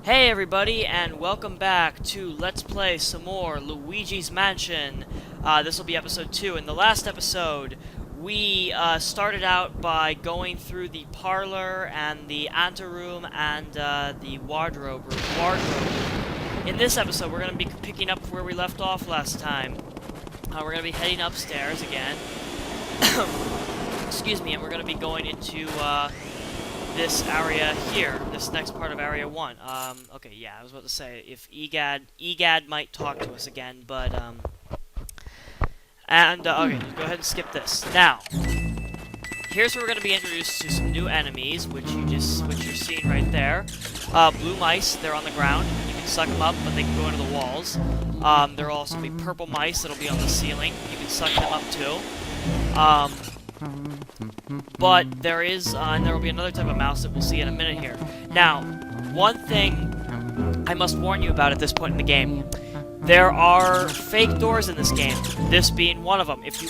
Hey everybody, and welcome back to Let's Play some more Luigi's Mansion. This will be episode 2. In the last episode, we started out by going through the parlor and the anteroom and the wardrobe room. In this episode, we're going to be picking up where we left off last time. We're going to be heading upstairs again. Excuse me, and we're going to be going into this area here, this next part of Area 1. Okay, yeah, I was about to say, if EGAD might talk to us again, but, okay, just go ahead and skip this. Now, here's where we're going to be introduced to some new enemies, which you're seeing right there. Blue mice, they're on the ground. You can suck them up, but they can go into the walls. There will also be purple mice that'll be on the ceiling. You can suck them up, too. But there is, and there will be another type of mouse that we'll see in a minute here. Now, one thing I must warn you about at this point in the game. There are fake doors in this game, this being one of them. If you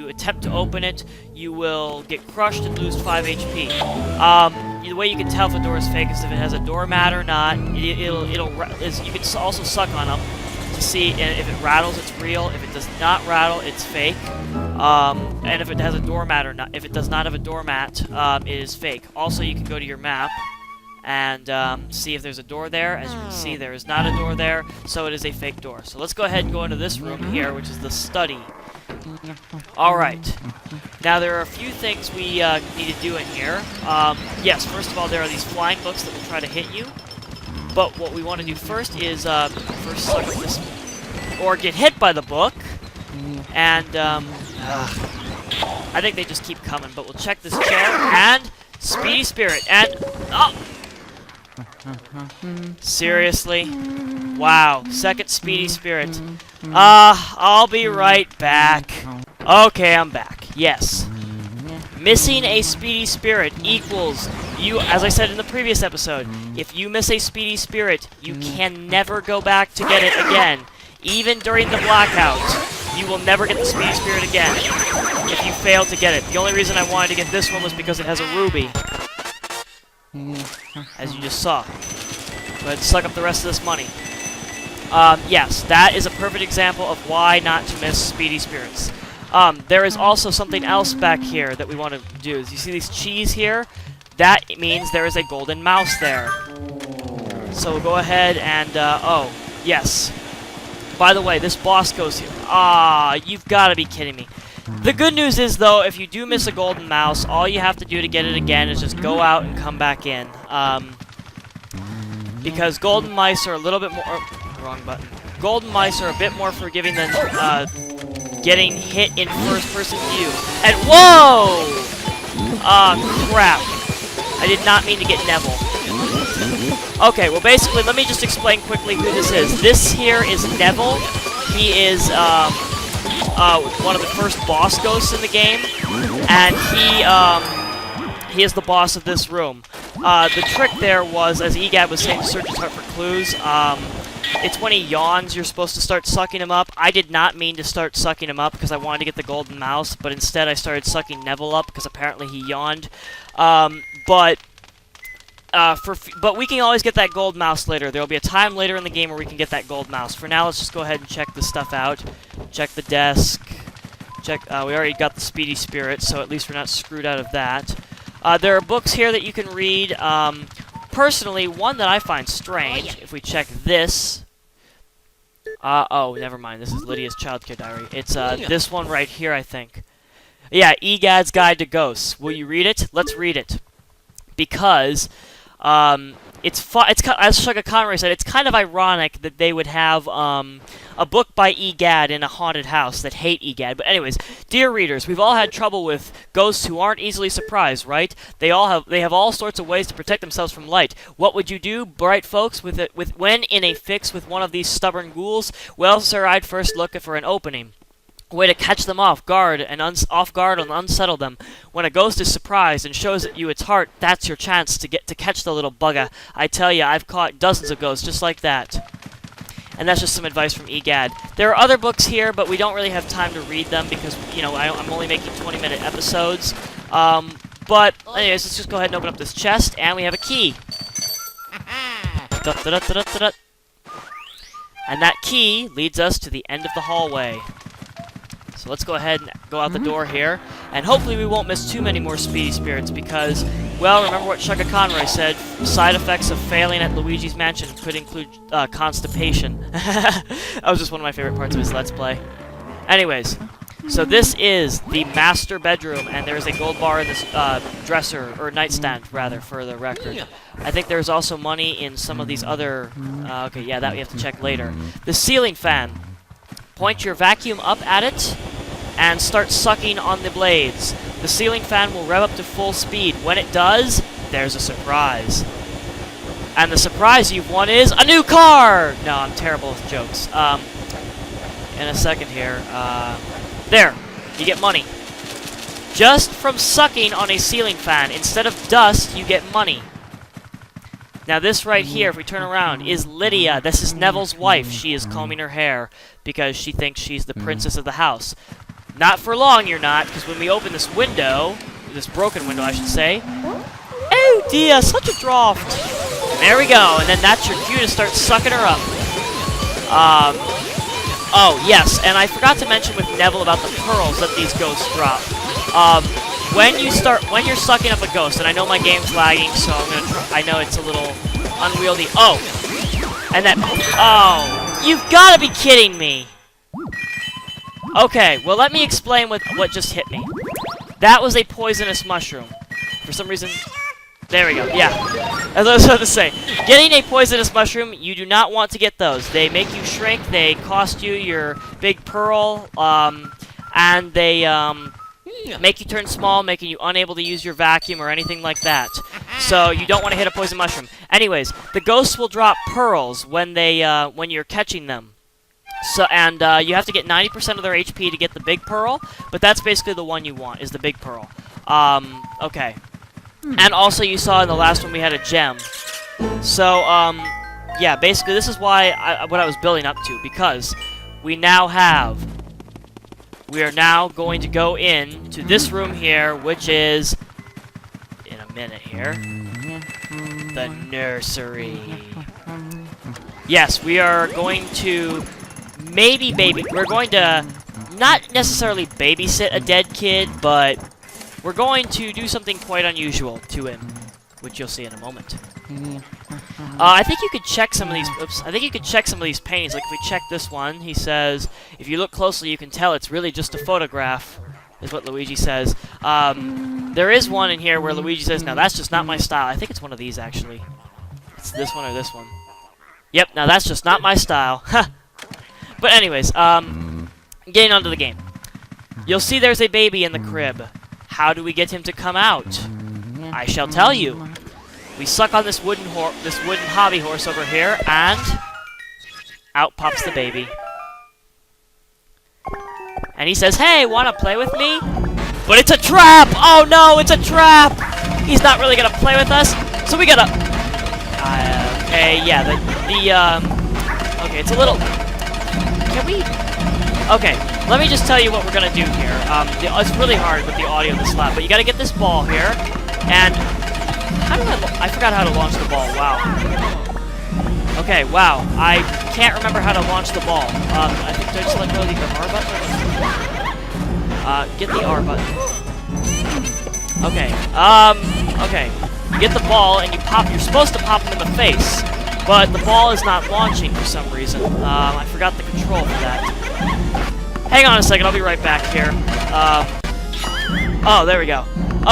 attempt to open it, you will get crushed and lose 5 HP. The way you can tell if a door is fake is if it has a doormat or not. You can also suck on them to see if it rattles, it's real. If it does not rattle, it's fake. And if it has a doormat or not, if it does not have a doormat, it is fake. Also, you can go to your map and see if there's a door there. As you can see, there is not a door there, so it is a fake door. So let's go ahead and go into this room here, which is the study. Alright. Now, there are a few things we need to do in here. Yes, first of all, there are these flying books that will try to hit you. But what we want to do first is, first suck up this, or get hit by the book. And, I think they just keep coming, but we'll check this chair, and Speedy Spirit, and, oh! Seriously? Wow, second Speedy Spirit. I'll be right back. Okay, I'm back, yes. Missing a Speedy Spirit equals, as I said in the previous episode, if you miss a Speedy Spirit, you can never go back to get it again. Even during the blackout, you will never get the Speedy Spirit again if you fail to get it. The only reason I wanted to get this one was because it has a ruby. As you just saw. Go ahead and suck up the rest of this money. Yes, that is a perfect example of why not to miss Speedy Spirits. There is also something else back here that we want to do. You see these cheese here? That means there is a golden mouse there. So we'll go ahead and, oh, yes. By the way, this boss goes here. You've got to be kidding me. The good news is, though, if you do miss a golden mouse, all you have to do to get it again is just go out and come back in. Because golden mice are a little bit more... Oh, wrong button. Golden mice are a bit more forgiving than getting hit in first-person view. And whoa! Crap. I did not mean to get Neville. Okay, well, basically, let me just explain quickly who this is. This here is Neville. He is, one of the first boss ghosts in the game, and he is the boss of this room. The trick there was, as EGAD was saying, to search his heart for clues. It's when he yawns, you're supposed to start sucking him up. I did not mean to start sucking him up because I wanted to get the golden mouse, but instead I started sucking Neville up because apparently he yawned. But we can always get that gold mouse later. There will be a time later in the game where we can get that gold mouse. For now, let's just go ahead and check this stuff out. Check the desk. Check. We already got the Speedy Spirit, so at least we're not screwed out of that. There are books here that you can read. Personally, one that I find strange, if we check this... oh, never mind. This is Lydia's childcare diary. It's this one right here, I think. Yeah, EGAD's Guide to Ghosts. Will you read it? Let's read it. Because... as Sugar Conroy said, it's kind of ironic that they would have a book by EGAD in a haunted house that hate EGAD. But anyways, dear readers, we've all had trouble with ghosts who aren't easily surprised, right? They have all sorts of ways to protect themselves from light. What would you do, bright folks, when in a fix with one of these stubborn ghouls? Well, sir, I'd first look for an opening. A way to catch them off guard and unsettle them. When a ghost is surprised and shows you its heart, that's your chance to catch the little bugger. I tell you, I've caught dozens of ghosts just like that. And that's just some advice from EGAD. There are other books here, but we don't really have time to read them because, you know, I'm only making 20-minute episodes. But anyways, let's just go ahead and open up this chest, and we have a key. Da-da-da-da-da-da. And that key leads us to the end of the hallway. So let's go ahead and go out the door here. And hopefully we won't miss too many more Speedy Spirits because, well, remember what Shugga Conroy said, side effects of failing at Luigi's Mansion could include constipation. That was just one of my favorite parts of his Let's Play. Anyways, so this is the master bedroom, and there is a gold bar in this dresser, or nightstand, rather, for the record. I think there's also money in some of these other... okay, yeah, that we have to check later. The ceiling fan. Point your vacuum up at it, and start sucking on the blades. The ceiling fan will rev up to full speed. When it does, there's a surprise. And the surprise you've won is a new car! No, I'm terrible with jokes. In a second here, there, you get money. Just from sucking on a ceiling fan, instead of dust, you get money. Now this right here, if we turn around, is Lydia. This is Neville's wife. She is combing her hair because she thinks she's the princess of the house. Not for long, you're not, because when we open this window, this broken window, I should say, oh dear, such a draft. There we go, and then that's your cue to start sucking her up. Oh, yes, and I forgot to mention with Neville about the pearls that these ghosts drop. When you're sucking up a ghost, and I know my game's lagging, so I'm gonna try, I know it's a little unwieldy. Oh! And that, oh! You've gotta be kidding me! Okay, well let me explain what just hit me. That was a poisonous mushroom. For some reason, there we go, yeah. As I was about to say, getting a poisonous mushroom, you do not want to get those. They make you shrink, they cost you your big pearl, and they, make you turn small, making you unable to use your vacuum or anything like that. So you don't want to hit a poison mushroom. Anyways, the ghosts will drop pearls when they when you're catching them. So and you have to get 90% of their HP to get the big pearl, but that's basically the one you want, is the big pearl. Okay. And also you saw in the last one we had a gem. So yeah, basically this is why what I was building up to, because we are now going to go in to this room here, which is, in a minute here, the nursery. Yes, we are going to we're going to not necessarily babysit a dead kid, but we're going to do something quite unusual to him, which you'll see in a moment. I think you could check some of these. Oops. I think you could check some of these paintings. Like if we check this one, he says, if you look closely, you can tell it's really just a photograph. Is what Luigi says. There is one in here where Luigi says, "Now that's just not my style." I think it's one of these actually. It's this one or this one. Yep. Now that's just not my style. But anyways, getting onto the game. You'll see there's a baby in the crib. How do we get him to come out? I shall tell you. We suck on this wooden hobby horse over here, and out pops the baby. And he says, "Hey, wanna play with me?" But it's a trap! Oh no, it's a trap! He's not really gonna play with us, so we gotta... okay, yeah, okay, it's a little... Can we... Okay, let me just tell you what we're gonna do here. It's really hard with the audio this loud, but you gotta get this ball here, and... How do I forgot how to launch the ball, wow. Okay, wow, I can't remember how to launch the ball. I think, do I just let go of the R button? Get the R button. Okay, okay. You get the ball, and you're supposed to pop him in the face, but the ball is not launching for some reason. I forgot the control for that. Hang on a second, I'll be right back here. Oh, there we go.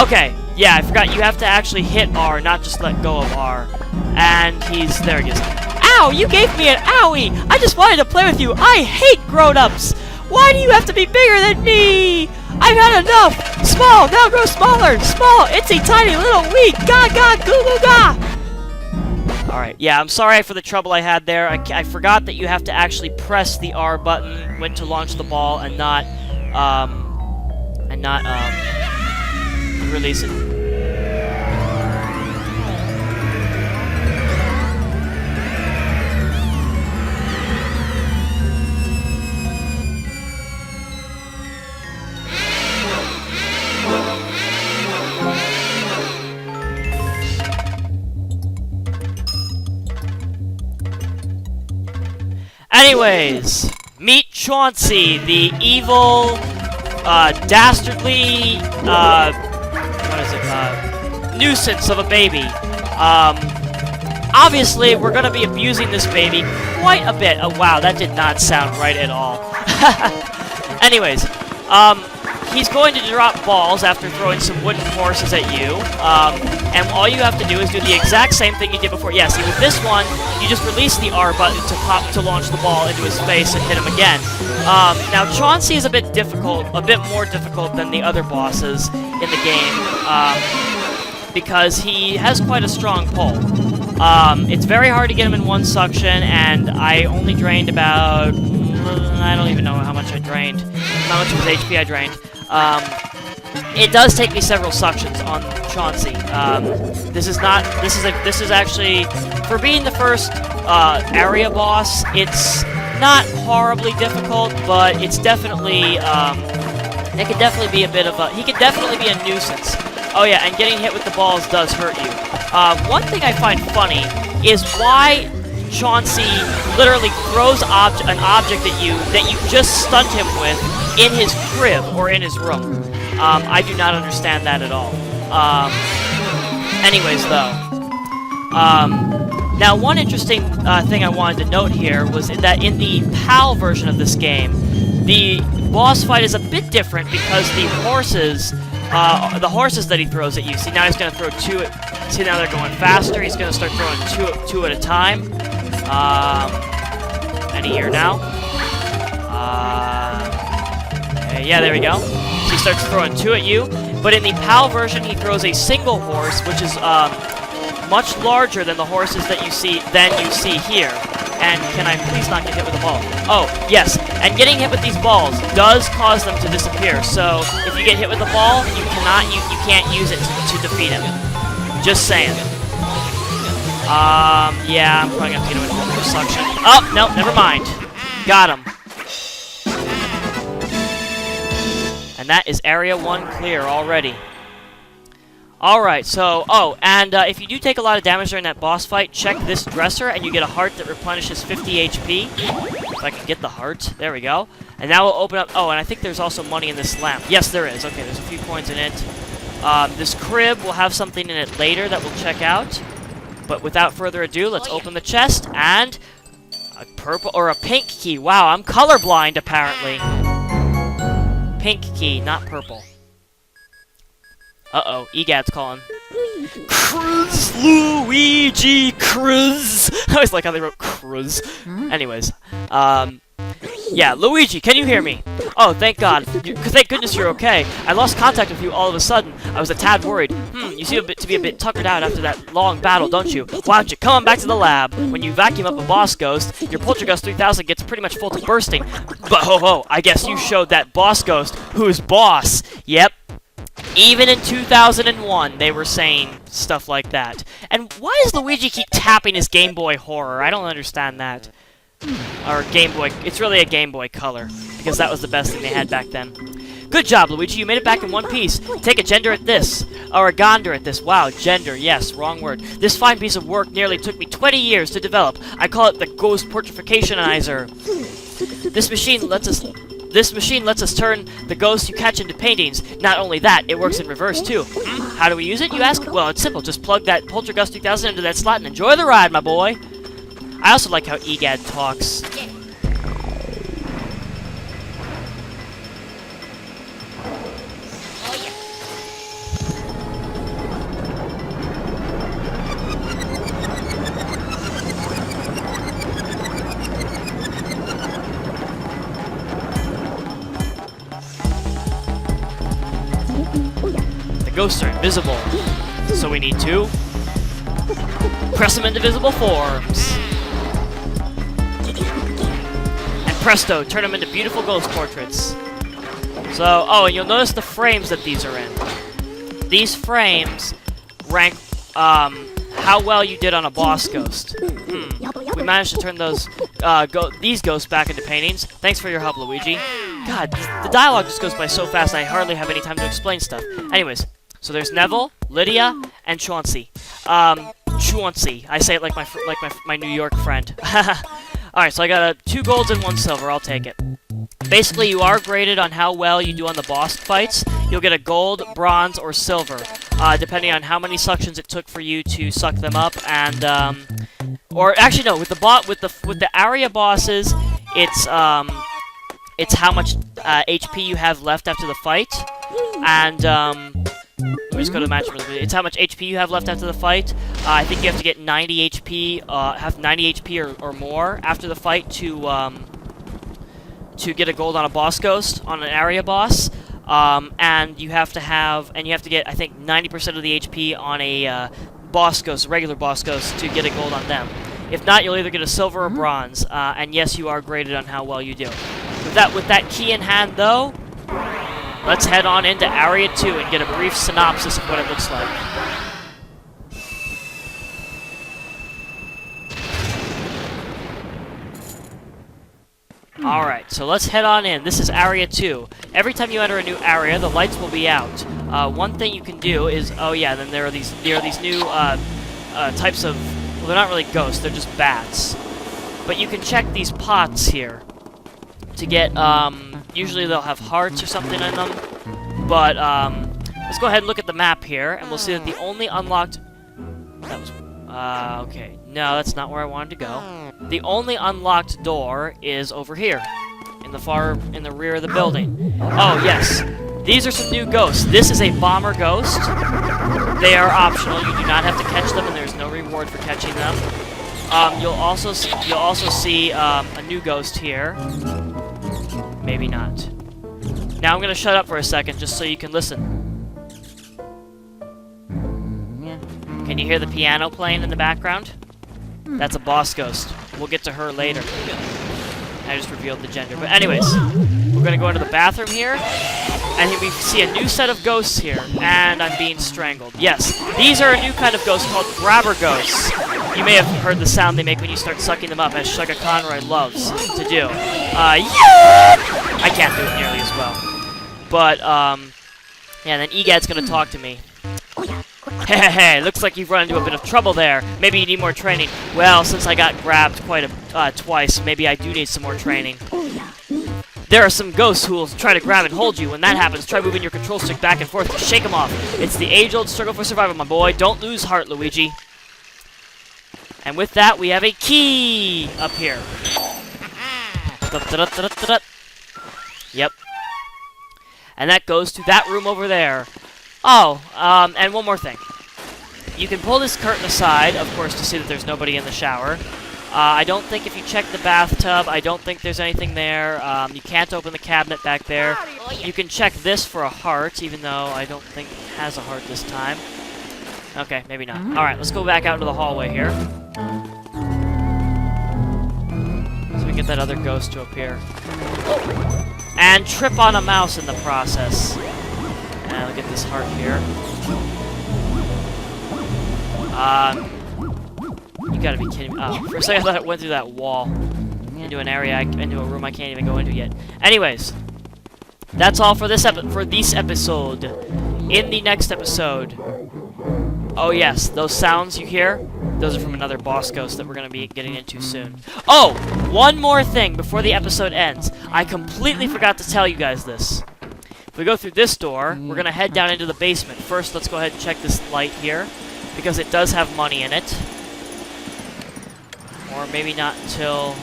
Okay. Yeah, I forgot you have to actually hit R, not just let go of R. And there he is. Ow! You gave me an owie! I just wanted to play with you! I hate grown-ups! Why do you have to be bigger than me? I've had enough! Small! Now grow smaller! Small! Itsy tiny little weak! Ga ga goo goo ga! Alright, yeah, I'm sorry for the trouble I had there. I forgot that you have to actually press the R button when to launch the ball and not release it. Anyways, meet Chauncey, the evil, dastardly, nuisance of a baby. Obviously, we're gonna be abusing this baby quite a bit. Oh, wow, that did not sound right at all. Anyways, he's going to drop balls after throwing some wooden horses at you, and all you have to do is do the exact same thing you did before. Yeah, see, with this one, you just release the R button to launch the ball into his face and hit him again. Now, Chauncey is a bit more difficult than the other bosses in the game, because he has quite a strong pull. It's very hard to get him in one suction, and I only drained about... I don't even know how much I drained. How much of his HP I drained. It does take me several suctions on Chauncey. This is actually, for being the first area boss, it's not horribly difficult, but it's definitely, it could definitely be a bit of a, he could definitely be a nuisance. Oh yeah, and getting hit with the balls does hurt you. One thing I find funny is why Chauncey literally throws an object at you that you just stunned him with in his crib or in his room. I do not understand that at all. Anyways, though. Now, one interesting thing I wanted to note here was that in the PAL version of this game, the boss fight is a bit different because the horses that he throws at you, see, now he's going to throw two. See, now they're going faster. He's going to start throwing two at a time. Any here now? Yeah, there we go. So he starts throwing two at you. But in the PAL version, he throws a single horse, which is much larger than the horses that you see here. And can I please not get hit with a ball? Oh, yes. And getting hit with these balls does cause them to disappear. So if you get hit with a ball, you can't use it to defeat him. Just saying. Yeah, I'm probably gonna have to get him with one more suction. Oh, no, never mind. Got him. And that is Area 1 clear already. Alright, so, if you do take a lot of damage during that boss fight, check this dresser, and you get a heart that replenishes 50 HP. If I can get the heart. There we go. And now we'll open up... Oh, and I think there's also money in this lamp. Yes, there is. Okay, there's a few coins in it. This crib will have something in it later that we'll check out. But without further ado, let's open the chest, and... a purple... or a pink key. Wow, I'm colorblind, apparently. Pink key, not purple. Uh-oh, EGAD's calling. Cruz, Luigi, Cruz. I always like how they wrote Cruz. Anyways, yeah, Luigi, can you hear me? Oh, thank God. Thank goodness you're okay. I lost contact with you all of a sudden. I was a tad worried. You seem to be a bit tuckered out after that long battle, don't you? Why don't you come on back to the lab? When you vacuum up a boss ghost, your Poltergust 3000 gets pretty much full to bursting. But ho-ho, I guess you showed that boss ghost who's boss. Yep. Even in 2001, they were saying stuff like that. And why does Luigi keep tapping his Game Boy Horror? I don't understand that. Or Game Boy... It's really a Game Boy Color, because that was the best thing they had back then. Good job, Luigi. You made it back in one piece. Take a gender at this. Or a gonder at this. Wow, gender. Yes, wrong word. This fine piece of work nearly took me 20 years to develop. I call it the Ghost Portrificationizer. This machine lets us turn the ghosts you catch into paintings. Not only that, it works in reverse, too. How do we use it, you ask? Well, it's simple. Just plug that Poltergust 3000 into that slot and enjoy the ride, my boy. I also like how EGAD talks. Ghosts are invisible, so we need to press them into visible forms. And presto, turn them into beautiful ghost portraits. So, oh, and you'll notice the frames that these are in. These frames rank how well you did on a boss ghost. We managed to turn those these ghosts back into paintings. Thanks for your help, Luigi. God, the dialogue just goes by so fast I hardly have any time to explain stuff. Anyways. So there's Neville, Lydia, and Chauncey. Chauncey. I say it like my New York friend. Alright, so I got 2 golds and 1 silver. I'll take it. Basically, you are graded on how well you do on the boss fights. You'll get a gold, bronze, or silver, depending on how many suctions it took for you to suck them up. And or actually, no, with the area bosses, it's how much HP you have left after the fight. And let me just go to the match. It's how much HP you have left after the fight. I think you have to get 90 HP, have 90 HP or more after the fight to get a gold on a boss ghost, on an area boss. And you have to get, I think, 90% of the HP on a boss ghost, a regular boss ghost, to get a gold on them. If not, you'll either get a silver or bronze. And yes, you are graded on how well you do. With that key in hand, though, let's head on into Area 2 and get a brief synopsis of what it looks like. Alright, so let's head on in. This is Area 2. Every time you enter a new area, the lights will be out. One thing you can do is... Oh yeah, then there are these new types of... Well, they're not really ghosts, they're just bats. But you can check these pots here to get... usually they'll have hearts or something in them. But, let's go ahead and look at the map here, and we'll see that the only unlocked... That was... okay. No, that's not where I wanted to go. The only unlocked door is over here, in the rear of the building. Oh, yes. These are some new ghosts. This is a bomber ghost. They are optional. You do not have to catch them, and there's no reward for catching them. You'll also see a new ghost here. Maybe not. Now I'm gonna shut up for a second, just so you can listen. Can you hear the piano playing in the background? That's a boss ghost. We'll get to her later. I just revealed the gender. But anyways, we're going to go into the bathroom here, and we see a new set of ghosts here, and I'm being strangled. Yes, these are a new kind of ghost called grabber ghosts. You may have heard the sound they make when you start sucking them up, as Sugar Conroy loves to do. Yeah! I can't do it nearly as well. But, yeah, then Egad's going to talk to me. Hey, looks like you've run into a bit of trouble there. Maybe you need more training. Well, since I got grabbed twice, maybe I do need some more training. There are some ghosts who will try to grab and hold you. When that happens, try moving your control stick back and forth to shake them off. It's the age-old struggle for survival, my boy. Don't lose heart, Luigi. And with that, we have a key up here. Yep. And that goes to that room over there. Oh, and one more thing. You can pull this curtain aside, of course, to see that there's nobody in the shower. I don't think if you check the bathtub, I don't think there's anything there. You can't open the cabinet back there. You can check this for a heart, even though I don't think it has a heart this time. Okay, maybe not. Alright, let's go back out into the hallway here. So we can get that other ghost to appear. And trip on a mouse in the process. And look at this heart here. You gotta be kidding me. Oh, for a second I thought it went through that wall. Into an area, into a room I can't even go into yet. Anyways, that's all for this episode. In the next episode... Oh yes, those sounds you hear, those are from another boss ghost that we're gonna be getting into soon. Oh! One more thing before the episode ends. I completely forgot to tell you guys this. If we go through this door, we're going to head down into the basement. First, let's go ahead and check this light here, because it does have money in it. Or maybe not until...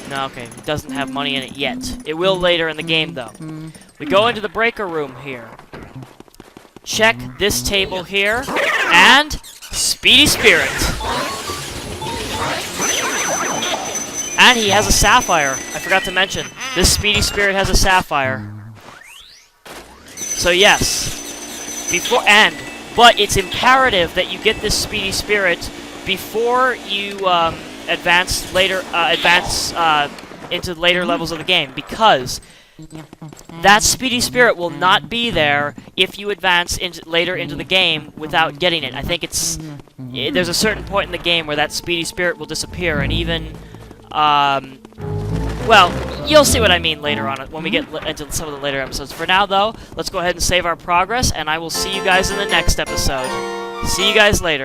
No, okay, it doesn't have money in it yet. It will later in the game, though. We go into the breaker room here. Check this table here, and... Speedy Spirit! And he has a sapphire. I forgot to mention, this Speedy Spirit has a sapphire. So yes, but it's imperative that you get this Speedy Spirit before you advance into later levels of the game, because that Speedy Spirit will not be there if you advance later into the game without getting it. I think there's a certain point in the game where that Speedy Spirit will disappear, and even well, you'll see what I mean later on when we get into some of the later episodes. For now, though, let's go ahead and save our progress, and I will see you guys in the next episode. See you guys later.